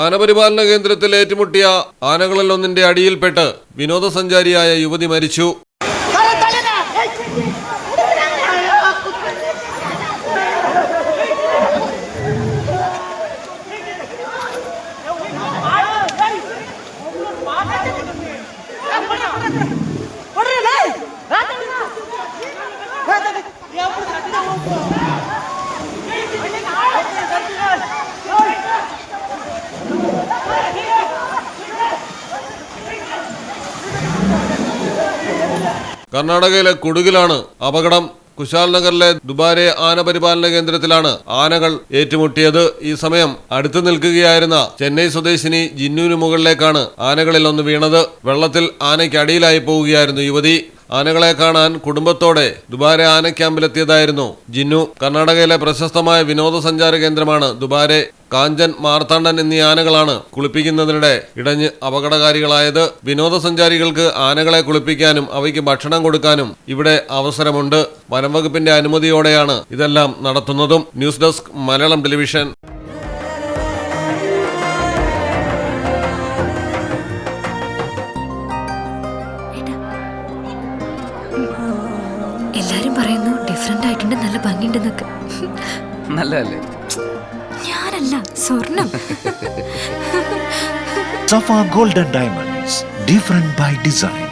ആനപരിപാലന കേന്ദ്രത്തിൽ ഏറ്റുമുട്ടിയ ആനകളിലൊന്നിന്റെ അടിയിൽപ്പെട്ട് വിനോദസഞ്ചാരിയായ യുവതി മരിച്ചു. കർണാടകയിലെ കുടുകിലാണ് അപകടം. കുശാൽ നഗറിലെ ദുബാരെ ആനപരിപാലന കേന്ദ്രത്തിലാണ് ആനകൾ ഏറ്റുമുട്ടിയത്. ഈ സമയം അടുത്തു നിൽക്കുകയായിരുന്ന ചെന്നൈ സ്വദേശിനി ജിന്നുവിന് മുകളിലേക്കാണ് ആനകളിൽ ഒന്ന് വീണത്. വെള്ളത്തിൽ ആനയ്ക്ക് അടിയിലായി പോവുകയായിരുന്നു യുവതി. ആനകളെ കാണാൻ കുടുംബത്തോടെ ദുബാരെ ആന ക്യാമ്പിലെത്തിയതായിരുന്നു ജിന്നു. കർണാടകയിലെ പ്രശസ്തമായ വിനോദസഞ്ചാര കേന്ദ്രമാണ് ദുബാരെ. കാഞ്ചൻ, മാർത്താണ്ഡൻ എന്നീ ആനകളാണ് കുളിപ്പിക്കുന്നതിനിടെ ഇടഞ്ഞ് അപകടകാരികളായത്. വിനോദസഞ്ചാരികൾക്ക് ആനകളെ കുളിപ്പിക്കാനും അവയ്ക്ക് ഭക്ഷണം കൊടുക്കാനും ഇവിടെ അവസരമുണ്ട്. വനംവകുപ്പിന്റെ അനുമതിയോടെയാണ് ഇതെല്ലാം നടത്തുന്നതും. News desk, Malayalam television. എല്ലാരും പറയുന്നു ഡിഫറെന്റ് ആയിട്ടുണ്ട്, നല്ല ഭംഗിയുണ്ടെന്നൊക്കെ. നല്ലതല്ലേ? ഞാനല്ല, സ്വർണം. Safa Golden Diamonds, different by design.